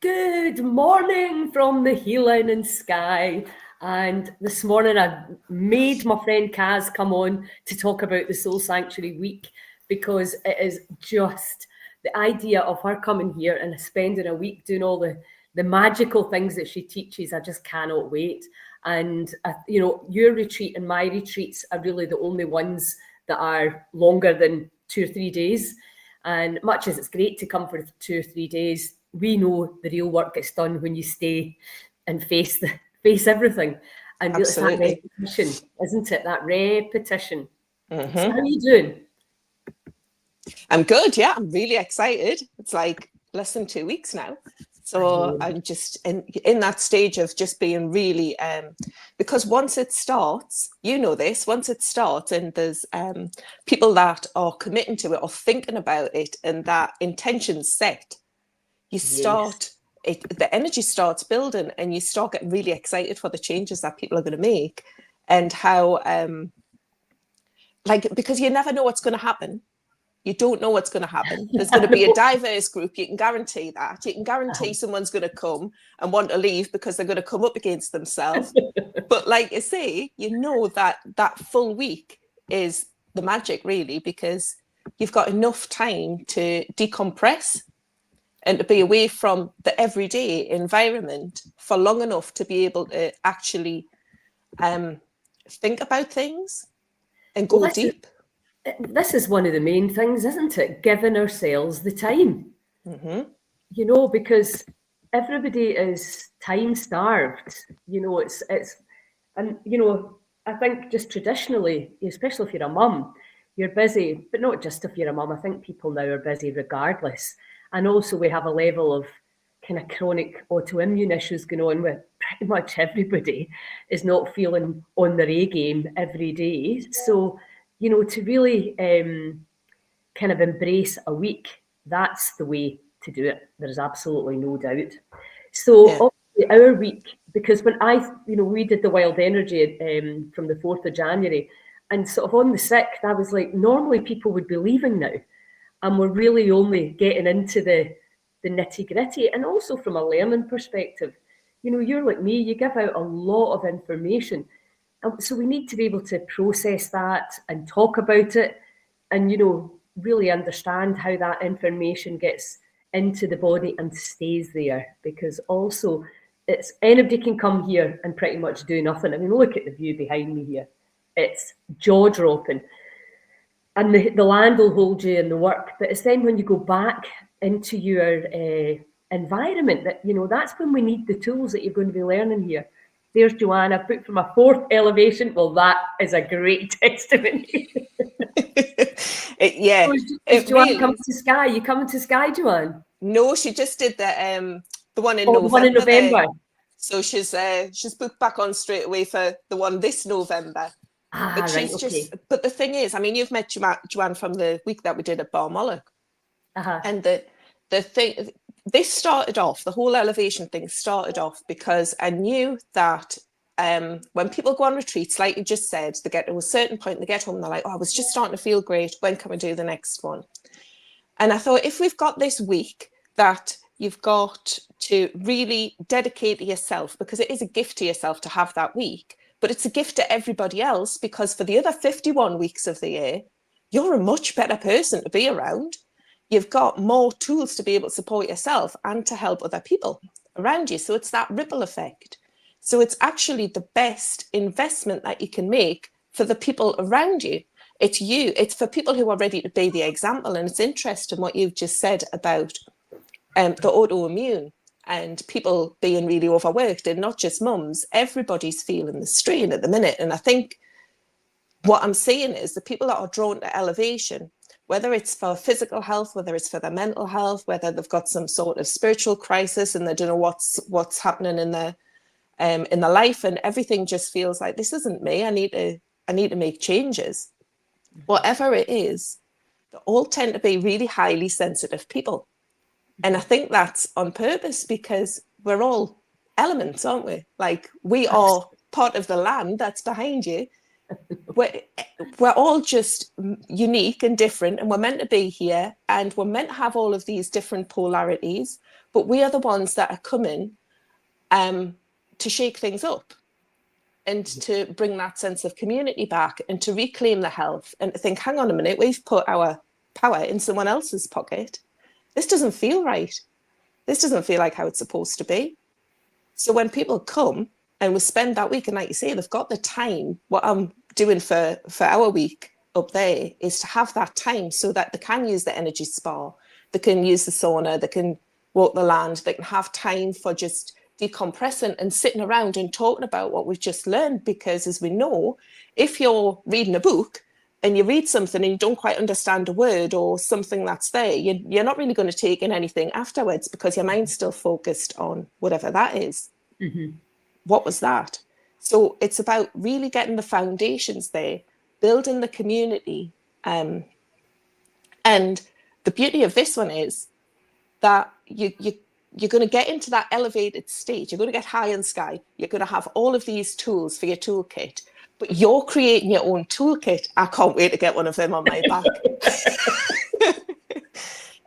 Good morning from the healing and sky. And this morning I made my friend Kaz come on to talk about the Soul Sanctuary Week, because it is just the idea of her coming here and spending a week doing all the magical things that she teaches. I just cannot wait. And, your retreat and my retreats are really the only ones that are longer than 2 or 3 days. And much as it's great to come for 2 or 3 days, we know the real work gets done when you stay and face everything. And Absolutely. It's that repetition, isn't it? That repetition. Mm-hmm. So how are you doing? I'm good. Yeah, I'm really excited. It's like less than 2 weeks now. So I'm just in that stage of just being really, because once it starts, you know this, once it starts and there's people that are committing to it or thinking about it and that intention's set, you start, the energy starts building and you start getting really excited for the changes that people are going to make and how, because you never know what's going to happen. You don't know what's going to happen. There's going to be a diverse group. You can guarantee that. You can guarantee someone's going to come and want to leave because they're going to come up against themselves. But like you say, you know that full week is the magic, really, because you've got enough time to decompress and to be away from the everyday environment for long enough to be able to actually think about things and go deep. This is one of the main things, isn't it? Giving ourselves the time. Mm-hmm. Because everybody is time starved. I think just traditionally, especially if you're a mum, you're busy, but not just if you're a mum. I think people now are busy regardless. And also we have a level of kind of chronic autoimmune issues going on with pretty much everybody is not feeling on their A game every day. So, to really kind of embrace a week, that's the way to do it. There's absolutely no doubt. So obviously our week, because when we did the wild energy from the 4th of January, and sort of on the 6th, I was like, normally people would be leaving now. And we're really only getting into the nitty gritty. And also from a learning perspective, you're like me, you give out a lot of information. And so we need to be able to process that and talk about it and, really understand how that information gets into the body and stays there. Because also it's anybody can come here and pretty much do nothing. I mean, look at the view behind me here. It's jaw dropping. And the land will hold you in the work. But it's then when you go back into your environment that, that's when we need the tools that you're going to be learning here. There's Joanne. I've put for my 4th elevation. Well, that is a great testimony. Yeah. So is Joanne really coming to Skye? You coming to Skye, Joanne? No, she just did the one in November. The one in November. So she's booked back on straight away for the one this November. But but the thing is, I mean, you've met Joanne from the week that we did at Barmollock. And the thing, this started off, the whole elevation thing started off because I knew that when people go on retreats, like you just said, they get to a certain point, they get home, they're like, oh, I was just starting to feel great. When can we do the next one? And I thought, if we've got this week that you've got to really dedicate to yourself, because it is a gift to yourself to have that week, but it's a gift to everybody else, because for the other 51 weeks of the year, you're a much better person to be around. You've got more tools to be able to support yourself and to help other people around you. So it's that ripple effect. So it's actually the best investment that you can make for the people around you. It's you. It's for people who are ready to be the example. And it's interesting what you've just said about the autoimmune and people being really overworked, and not just mums. Everybody's feeling the strain at the minute. And I think what I'm seeing is the people that are drawn to elevation, whether it's for physical health, whether it's for their mental health, whether they've got some sort of spiritual crisis and they don't know what's happening in their life, and everything just feels like, this isn't me. I need to make changes. Whatever it is, they all tend to be really highly sensitive people. And I think that's on purpose, because we're all elements, aren't we? Like, we are part of the land that's behind you. We're all just unique and different, and we're meant to be here, and we're meant to have all of these different polarities, but we are the ones that are coming to shake things up and to bring that sense of community back and to reclaim the health and to think, hang on a minute, we've put our power in someone else's pocket. This doesn't feel right. This doesn't feel like how it's supposed to be. So when people come and we spend that week, and like you say, they've got the time, what I'm doing for our week up there is to have that time so that they can use the energy spa, they can use the sauna, they can walk the land, they can have time for just decompressing and sitting around and talking about what we've just learned. Because as we know, if you're reading a book and you read something and you don't quite understand a word or something that's there, you're not really going to take in anything afterwards because your mind's still focused on whatever that is. Mm-hmm. What was that? So it's about really getting the foundations there, building the community. And the beauty of this one is that you're going to get into that elevated state. You're going to get high in sky. You're going to have all of these tools for your toolkit, but you're creating your own toolkit. I can't wait to get one of them on my back.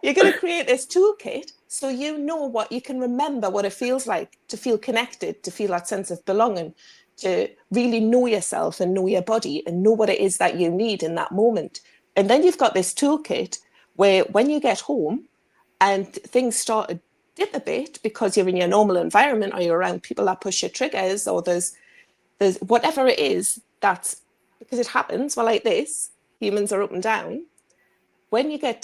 You're going to create this toolkit so you know what you can remember, what it feels like to feel connected, to feel that sense of belonging, to really know yourself and know your body and know what it is that you need in that moment. And then you've got this toolkit where when you get home and things start to dip a bit because you're in your normal environment or you're around people that push your triggers or there's whatever it is, that's because it happens. Well, like this, humans are up and down. When you get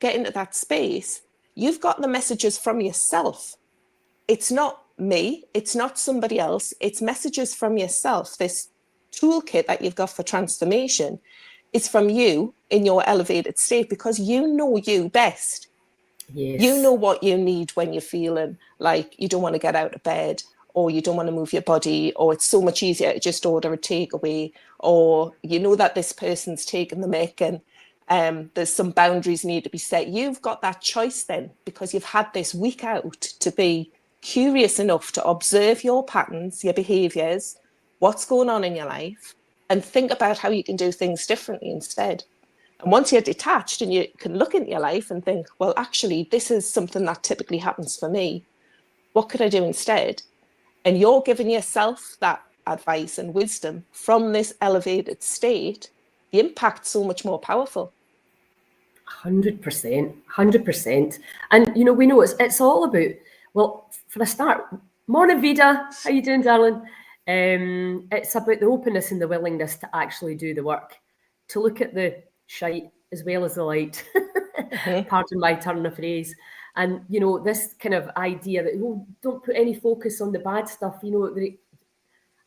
into that space, you've got the messages from yourself. It's not me, it's not somebody else, it's messages from yourself. This toolkit that you've got for transformation is from you in your elevated state because you know you best. Yes. You know what you need when you're feeling like you don't want to get out of bed or you don't want to move your body, or it's so much easier to just order a takeaway, or you know that this person's taking the mick and there's some boundaries need to be set. You've got that choice then because you've had this week out to be curious enough to observe your patterns, your behaviours, what's going on in your life, and think about how you can do things differently instead. And once you're detached and you can look into your life and think, well, actually, this is something that typically happens for me. What could I do instead? And you're giving yourself that advice and wisdom from this elevated state, the impact's so much more powerful. 100%. And, you know, we know it's all about, well, for a start, morning, Vida. How you doing, darling? It's about the openness and the willingness to actually do the work, to look at the shite as well as the light. Mm-hmm. Pardon my turn of phrase. And, you know, this kind of idea that, don't put any focus on the bad stuff. You know,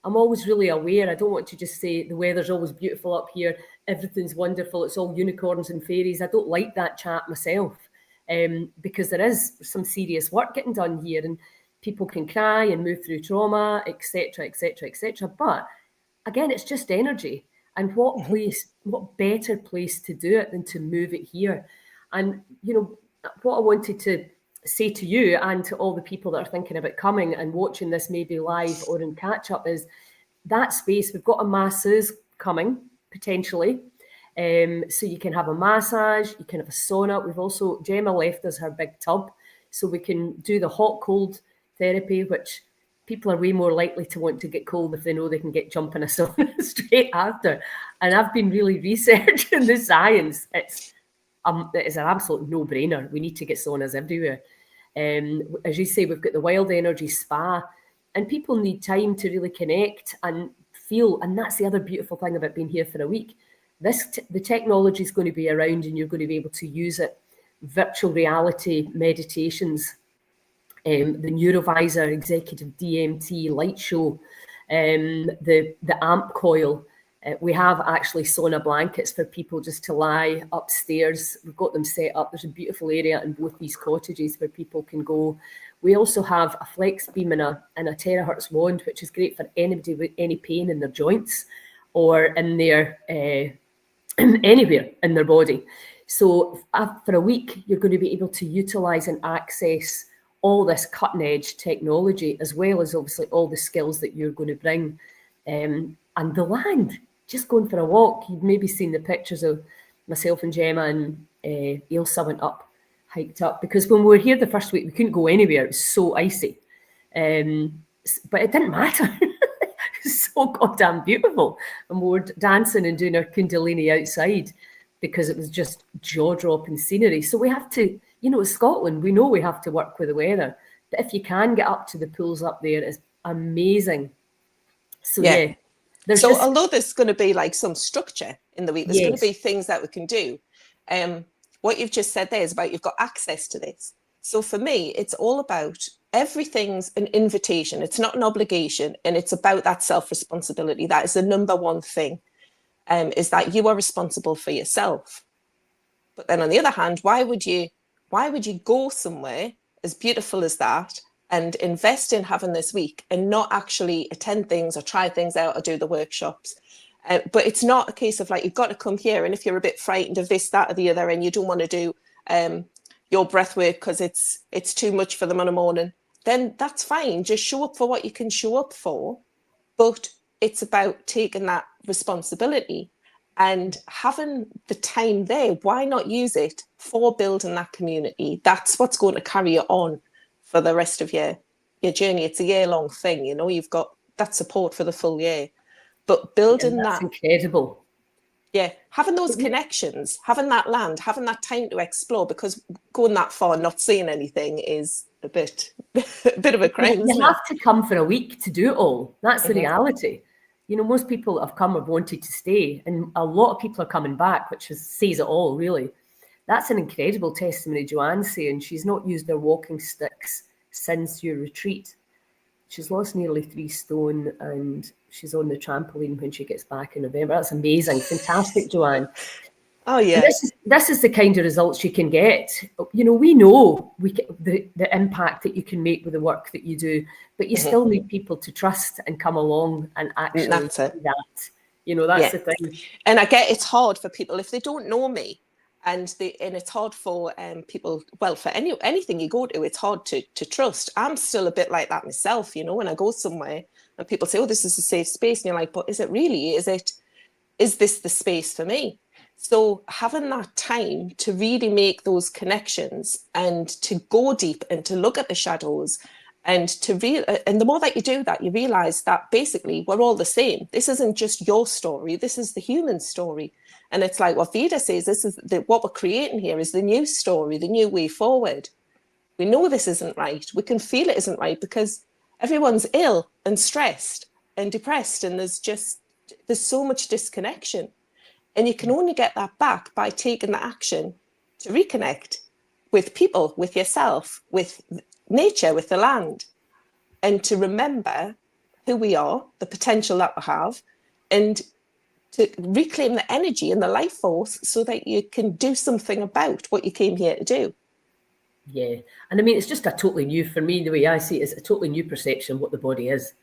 I'm always really aware. I don't want to just say the weather's always beautiful up here, everything's wonderful, it's all unicorns and fairies. I don't like that chat myself, because there is some serious work getting done here and people can cry and move through trauma, etc., etc., etc. But again, it's just energy. And what better place to do it than to move it here? And, you know, what I wanted to say to you and to all the people that are thinking about coming and watching this maybe live or in catch up is that space. We've got a masseuse coming potentially, so you can have a massage, you can have a sauna. We've also, Gemma left us her big tub so we can do the hot cold therapy, which people are way more likely to want to get cold if they know they can get jump in a sauna straight after. And I've been really researching the science. It is an absolute no-brainer. We need to get saunas everywhere. As you say, we've got the Wild Energy Spa, and people need time to really connect and feel. And that's the other beautiful thing about being here for a week. The technology is going to be around, and you're going to be able to use it. Virtual reality meditations, the Neurovisor Executive DMT light show, the AMP coil. We have actually sauna blankets for people just to lie upstairs. We've got them set up. There's a beautiful area in both these cottages where people can go. We also have a flex beam and a terahertz wand, which is great for anybody with any pain in their joints or in their anywhere in their body. So for a week, you're going to be able to utilize and access all this cutting edge technology, as well as obviously all the skills that you're going to bring, and the land. Just going for a walk. You've maybe seen the pictures of myself and Gemma and Ailsa went up hiked up, because when we were here the first week, we couldn't go anywhere. It was so icy. But it didn't matter. It's so goddamn beautiful. And we were dancing and doing our Kundalini outside because it was just jaw-dropping scenery. So we have to, Scotland, we know we have to work with the weather. But if you can get up to the pools up there, it's amazing. So yeah. Although there's going to be like some structure in the week, there's going to be things that we can do. What you've just said there is about you've got access to this. So for me, it's all about everything's an invitation. It's not an obligation. And it's about that self-responsibility. That is the number one thing, is that you are responsible for yourself. But then on the other hand, why would you go somewhere as beautiful as that and invest in having this week and not actually attend things or try things out or do the workshops? But it's not a case of like, you've got to come here. And if you're a bit frightened of this, that, or the other, and you don't want to do your breath work because it's too much for them on a morning, then that's fine. Just show up for what you can show up for. But it's about taking that responsibility and having the time there. Why not use it for building that community? That's what's going to carry you on for the rest of your journey. It's a year-long thing, you've got that support for the full year. But building that's incredible. Yeah, having those connections, having that land, having that time to explore, because going that far and not seeing anything is a bit of a crime. You have to come for a week to do it all. That's the reality. Most people that have come have wanted to stay, and a lot of people are coming back, which says it all, really. That's an incredible testimony, Joanne's saying she's not used her walking sticks since your retreat. She's lost nearly 3 stone and she's on the trampoline when she gets back in November. That's amazing. Fantastic, Joanne. Oh, yeah. This is the kind of results you can get. We know the impact that you can make with the work that you do, but you still need people to trust and come along and actually do that. That's the thing. And I get it's hard for people if they don't know me. And it's hard for people, well, for anything you go to, it's hard to trust. I'm still a bit like that myself, when I go somewhere and people say, oh, this is a safe space. And you're like, but is it really? Is this the space for me? So having that time to really make those connections and to go deep and to look at the shadows and and the more that you do that, you realize that basically we're all the same. This isn't just your story. This is the human story. And it's like what Vida says, this is what we're creating here is the new story, the new way forward. We know this isn't right. We can feel it isn't right because everyone's ill and stressed and depressed. And there's so much disconnection. And you can only get that back by taking the action to reconnect with people, with yourself, with nature, with the land, and to remember who we are, the potential that we have, and to reclaim the energy and the life force so that you can do something about what you came here to do. Yeah. And I mean, it's just a totally new, for me, the way I see it, is a totally new perception of what the body is,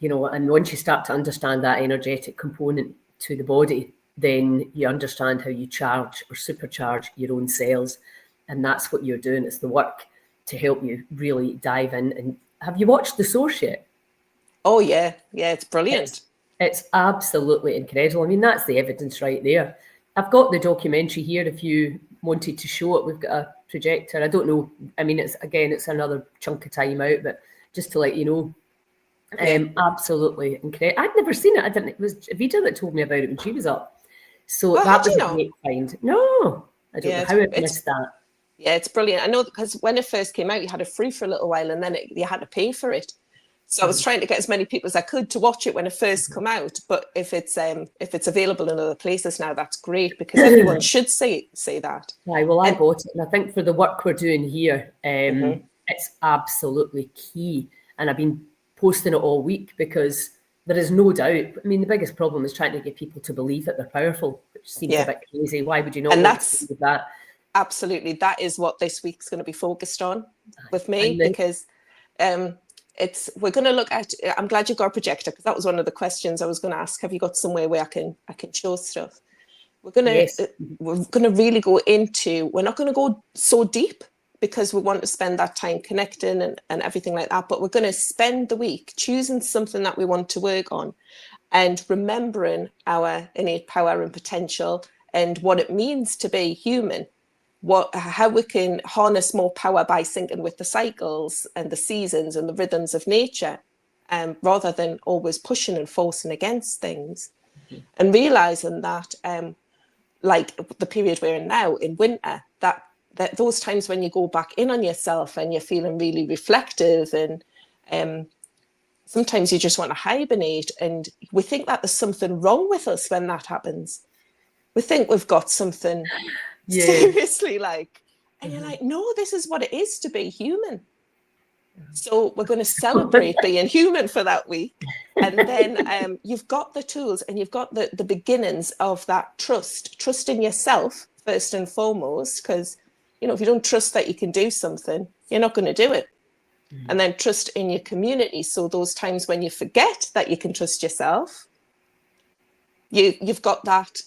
and once you start to understand that energetic component to the body, then you understand how you charge or supercharge your own cells. And that's what you're doing. It's the work to help you really dive in. And have you watched The Source yet? Oh, yeah. Yeah, it's brilliant. It's absolutely incredible. I mean, that's the evidence right there. I've got the documentary here if you wanted to show it. We've got a projector. I don't know. I mean, it's another chunk of time out, but just to let you know, absolutely incredible. I'd never seen it. It was Vida that told me about it when she was up. So that was a great find. No, I don't know how I missed that. Yeah, it's brilliant. I know because when it first came out, you had it free for a little while and then you had to pay for it. So I was trying to get as many people as I could to watch it when it first come out. But if it's available in other places now, that's great because everyone should say that. Right, well, I bought it. And I think for the work we're doing here, it's absolutely key. And I've been posting it all week because there is no doubt. I mean, the biggest problem is trying to get people to believe that they're powerful, which seems a bit crazy. Why would you not want to do that? Absolutely. That is what this week's going to be focused on with me because... we're going to look at, I'm glad you got a projector because that was one of the questions I was going to ask. Have you got somewhere where I can show stuff? We're going to really go into, we're not going to go so deep because we want to spend that time connecting and everything like that. But we're going to spend the week choosing something that we want to work on and remembering our innate power and potential and what it means to be human. how we can harness more power by syncing with the cycles and the seasons and the rhythms of nature, rather than always pushing and forcing against things. And realizing that, like the period we're in now in winter, that those times when you go back in on yourself and you're feeling really reflective, and sometimes you just want to hibernate, and we think that there's something wrong with us when that happens. We think we've got something seriously, like, and you're like, no, this is what it is to be human. So we're going to celebrate being human for that week. And then you've got the tools, and you've got the beginnings of that trust in yourself first and foremost, because, you know, if you don't trust that you can do something, you're not going to do it. And then trust in your community. So those times when you forget that you can trust yourself, you've got that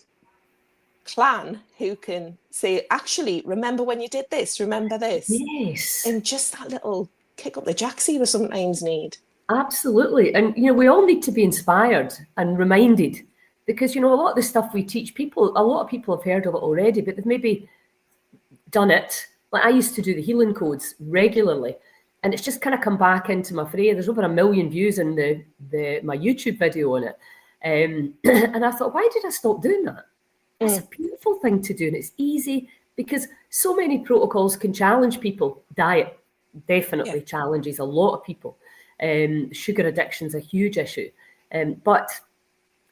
clan who can say, actually, remember when you did this, remember this. Yes. And just that little kick up the jacksie we sometimes need. Absolutely. And, you know, we all need to be inspired and reminded, because, you know, a lot of the stuff we teach people, a lot of people have heard of it already, but they've maybe done it. Like I used to do the healing codes regularly, and it's just kind of come back into my fray. There's over 1 million views in my YouTube video on it. And I thought, why did I stop doing that? It's a beautiful thing to do, and it's easy, because so many protocols can challenge people. Diet definitely challenges a lot of people. Sugar addiction is a huge issue. But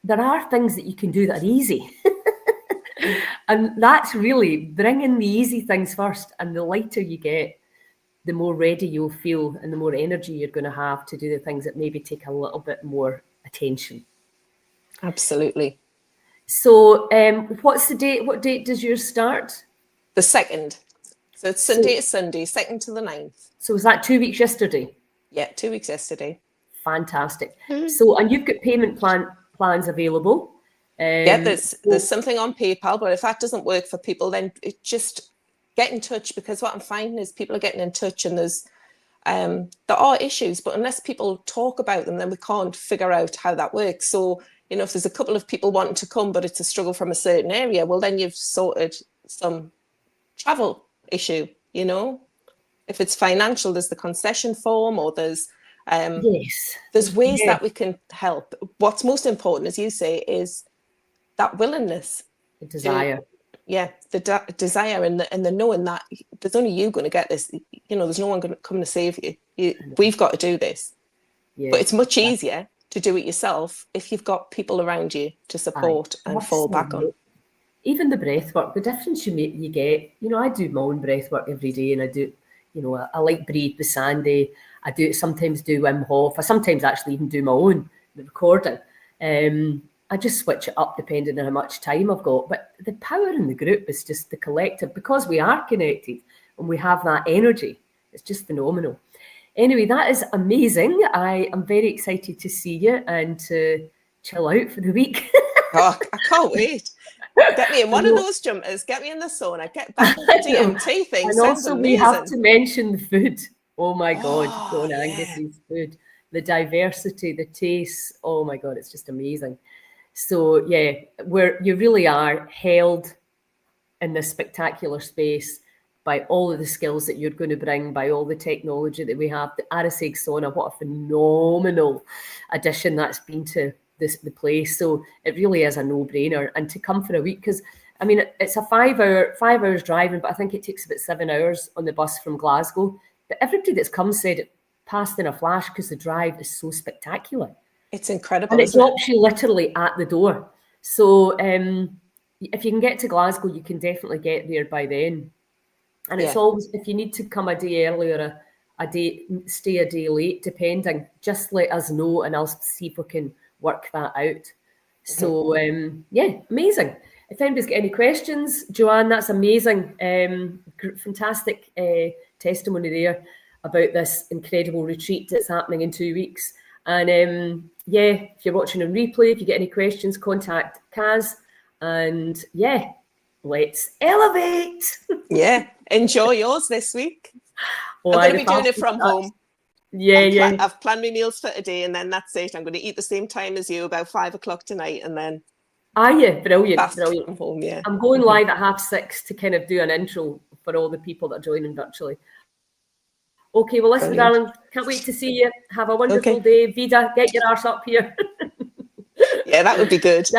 there are things that you can do that are easy. And that's really bringing the easy things first. And the lighter you get, the more ready you'll feel, and the more energy you're going to have to do the things that maybe take a little bit more attention. Absolutely. So what's the date? What date does yours start? The 2nd. So it's Sunday to Sunday, 2nd to the 9th. So was that 2 weeks yesterday? Yeah, 2 weeks yesterday. Fantastic. So, and you've got payment plans available. Yeah, there's something on PayPal, but if that doesn't work for people, then just get in touch, because what I'm finding is people are getting in touch, and there are issues, but unless people talk about them, then we can't figure out how that works. So, you know, if there's a couple of people wanting to come, but it's a struggle from a certain area, well, then you've sorted some travel issue, you know. If it's financial, there's the concession form, or there's ways that we can help. What's most important, as you say, is that willingness, the desire. The desire, and the knowing that there's only you going to get this. You know, there's no one going to come to save you. We've got to do this. But it's much easier to do it yourself if you've got people around you to support and fall back on. Even the breath work, the difference you get. You know, I do my own breath work every day, and I do, you know, I like Breathe with Sandy. I sometimes do Wim Hof. I sometimes actually even do my own recording. I just switch it up depending on how much time I've got. But the power in the group is just the collective, because we are connected and we have that energy. It's just phenomenal. Anyway, that is amazing. I am very excited to see you and to chill out for the week. Oh, I can't wait. Get me in one of those jumpers. Get me in the sauna. Get back to the DMT thing. And also we have to mention the food. Oh my God, John Angus's food. The diversity, the taste. Oh my God, it's just amazing. So yeah, you really are held in this spectacular space by all of the skills that you're going to bring, by all the technology that we have. The Araseg sauna, what a phenomenal addition that's been to the place. So it really is a no-brainer. And to come for a week, because I mean, it's a 5 hours driving, but I think it takes about 7 hours on the bus from Glasgow. But everybody that's come said it passed in a flash, because the drive is so spectacular. It's incredible. And it drops you literally at the door. So if you can get to Glasgow, you can definitely get there by then. And it's always, if you need to come a day early or a day, stay a day late, depending, just let us know, and I'll see if we can work that out. So amazing. If anybody's got any questions, Joanne, that's amazing. Fantastic testimony there about this incredible retreat that's happening in 2 weeks. And if you're watching on replay, if you get any questions, contact Kaz. And let's elevate. Yeah, enjoy yours this week. I'm going to be doing it from home. I've planned my meals for today, and then that's it. I'm going to eat the same time as you, about 5 o'clock tonight, and then. Brilliant. From home, I'm going live at 6:30 to kind of do an intro for all the people that are joining virtually. Okay, well, listen, darling, can't wait to see you. Have a wonderful day. Vida, get your arse up here. Yeah, that would be good.